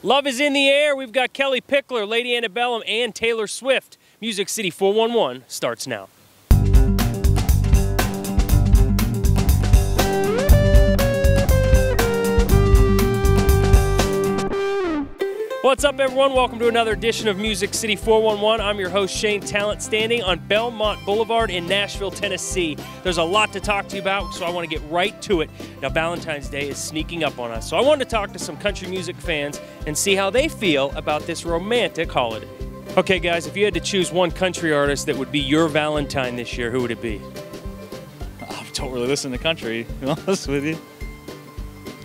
Love is in the air. We've got Kellie Pickler, Lady Antebellum, and Taylor Swift. Music City 411 starts now. What's up, everyone? Welcome to another edition of Music City 411. I'm your host, Shane Tallant, standing on Belmont Boulevard in Nashville, Tennessee. There's a lot to talk to you about, so I want to get right to it. Now, Valentine's Day is sneaking up on us, so I wanted to talk to some country music fans and see how they feel about this romantic holiday. Okay, guys, if you had to choose one country artist that would be your Valentine this year, who would it be? I don't really listen to country, to be honest with you.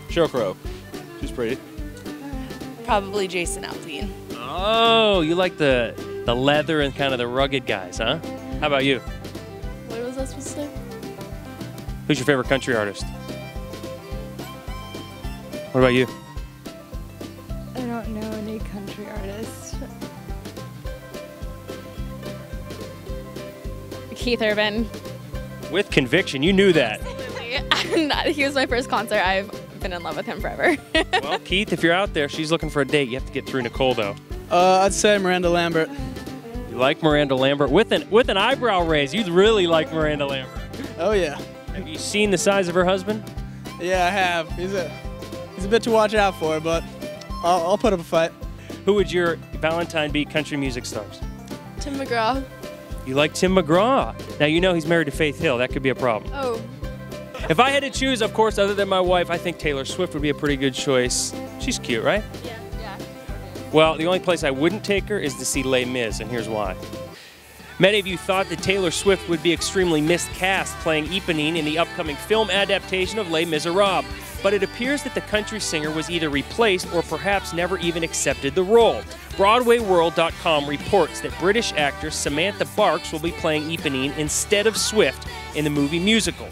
Sheryl Crow. She's pretty. Probably Jason Aldean. Oh, you like the leather and kind of the rugged guys, huh? How about you? What was I supposed to say? Who's your favorite country artist? What about you? I don't know any country artists. Keith Urban. With conviction, you knew that. Absolutely. He was my first concert. I've been in love with him forever. Well, Keith, if you're out there, she's looking for a date. You have to get through Nicole, though. I'd say Miranda Lambert. You like Miranda Lambert? With an eyebrow raise, you'd really like Miranda Lambert. Oh, yeah. Have you seen the size of her husband? Yeah, I have. He's a bit to watch out for, but I'll put up a fight. Who would your Valentine be country music stars? Tim McGraw. You like Tim McGraw. Now, you know he's married to Faith Hill. That could be a problem. Oh. If I had to choose, of course, other than my wife, I think Taylor Swift would be a pretty good choice. She's cute, right? Yeah. Well, the only place I wouldn't take her is to see Les Mis, and here's why. Many of you thought that Taylor Swift would be extremely miscast playing Eponine in the upcoming film adaptation of Les Miserables, but it appears that the country singer was either replaced or perhaps never even accepted the role. BroadwayWorld.com reports that British actress Samantha Barks will be playing Eponine instead of Swift in the movie musical.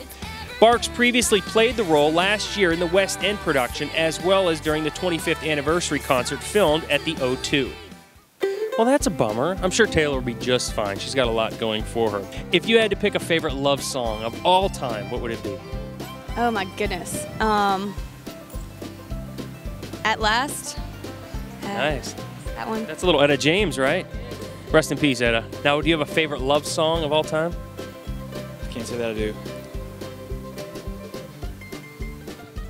Barks previously played the role last year in the West End production, as well as during the 25th anniversary concert filmed at the O2. Well, that's a bummer. I'm sure Taylor will be just fine. She's got a lot going for her. If you had to pick a favorite love song of all time, what would it be? Oh my goodness. At Last. Nice. That one. That's a little Etta James, right? Rest in peace, Etta. Now, do you have a favorite love song of all time? I can't say that I do.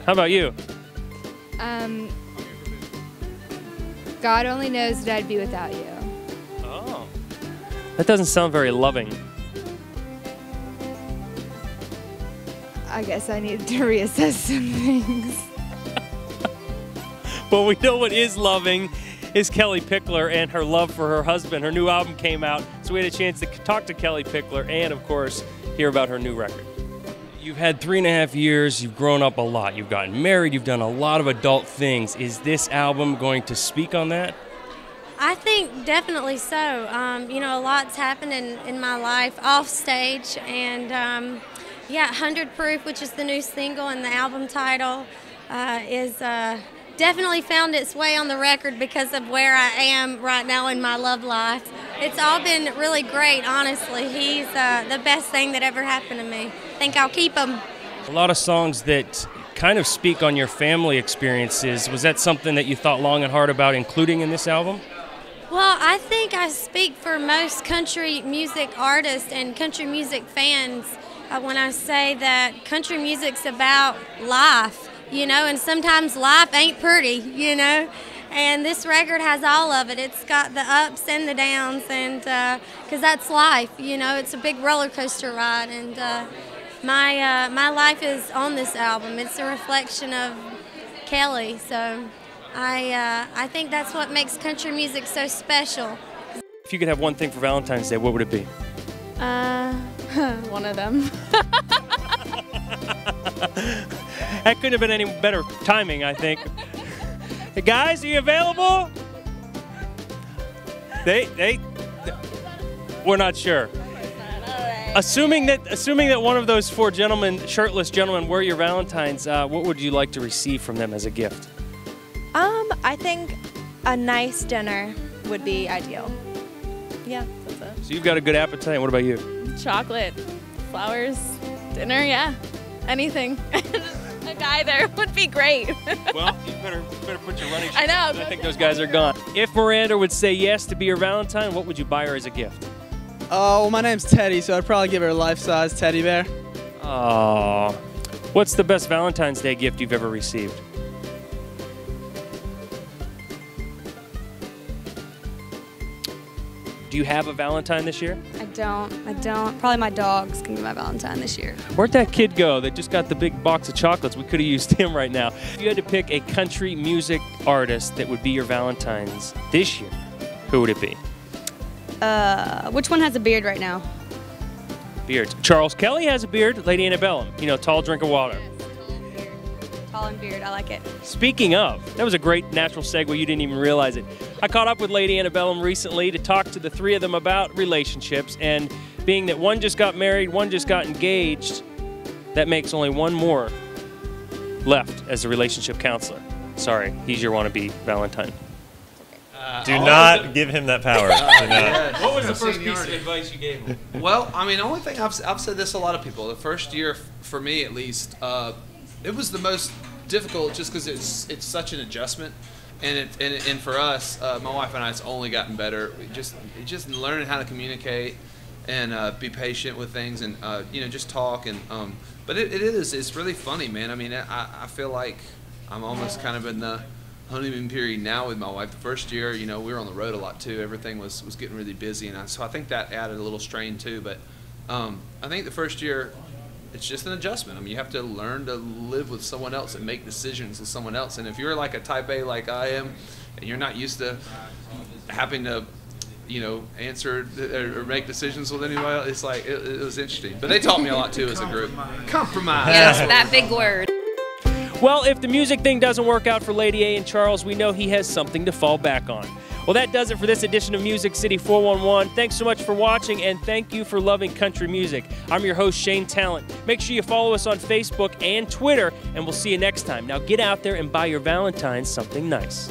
How about you? God Only Knows That I'd Be Without You. Oh. That doesn't sound very loving. I guess I need to reassess some things. But we know what is loving is Kellie Pickler and her love for her husband. Her new album came out, so we had a chance to talk to Kellie Pickler and, of course, hear about her new record. You've had 3.5 years, you've grown up a lot, you've gotten married, you've done a lot of adult things. Is this album going to speak on that? I think definitely so. You know, a lot's happened in my life off stage, and yeah, 100 Proof, which is the new single and the album title, is definitely found its way on the record because of where I am right now in my love life. It's all been really great, honestly. He's the best thing that ever happened to me. I think I'll keep him. A lot of songs that kind of speak on your family experiences. Was that something that you thought long and hard about including in this album? Well, I think I speak for most country music artists and country music fans when I say that country music's about life, you know, and sometimes life ain't pretty, you know. And this record has all of it. It's got the ups and the downs, and because that's life, you know. It's a big roller coaster ride, and my life is on this album. It's a reflection of Kellie, so I think that's what makes country music so special. If you could have one thing for Valentine's Day, what would it be? One of them. That couldn't have been any better timing, I think. Hey guys, are you available? We're not sure. Assuming that one of those four gentlemen, shirtless gentlemen, were your Valentines, what would you like to receive from them as a gift? I think a nice dinner would be ideal. Yeah, that's it. So you've got a good appetite. What about you? Chocolate, flowers, dinner, yeah. Anything. a guy there would be great. Well, you better put your running shoes I know. on. I think those guys are gone. If Miranda would say yes to be your Valentine, what would you buy her as a gift? Well, my name's Teddy, so I'd probably give her a life-size teddy bear. Aww. What's the best Valentine's Day gift you've ever received? Do you have a Valentine this year? I don't. Probably my dog's gonna be my Valentine this year. Where'd that kid go that just got the big box of chocolates? We could have used him right now. If you had to pick a country music artist that would be your Valentine's this year, who would it be? Which one has a beard right now? Beards. Charles Kelly has a beard. Lady Antebellum. You know, tall drink of water. Tall and beard, I like it. Speaking of, that was a great natural segue. You didn't even realize it. I caught up with Lady Antebellum recently to talk to the three of them about relationships, and being that one just got married, one just got engaged, that makes only one more left as a relationship counselor. Sorry, he's your wannabe Valentine. Do not give him that power. Do not. What was the first piece of advice you gave him? Well, I mean, the only thing I've said this to a lot of people. The first year, for me at least, it was the most difficult just because it's such an adjustment, and for us, my wife and I, it's only gotten better. Just learning how to communicate and be patient with things, and just talk and but it's really funny, man. I mean, I feel like I'm almost kind of in the honeymoon period now with my wife. The first year, we were on the road a lot too. Everything was getting really busy, and so I think that added a little strain too. But I think the first year, it's just an adjustment. I mean, you have to learn to live with someone else and make decisions with someone else. And if you're like a type A like I am, and you're not used to having to, answer or make decisions with anybody else, it's like it was interesting. But they taught me a lot too as a group. Compromise. Yes, that big word. Well, if the music thing doesn't work out for Lady A and Charles, we know he has something to fall back on. Well, that does it for this edition of Music City 411. Thanks so much for watching, and thank you for loving country music. I'm your host, Shane Tallant. Make sure you follow us on Facebook and Twitter, and we'll see you next time. Now get out there and buy your Valentines something nice.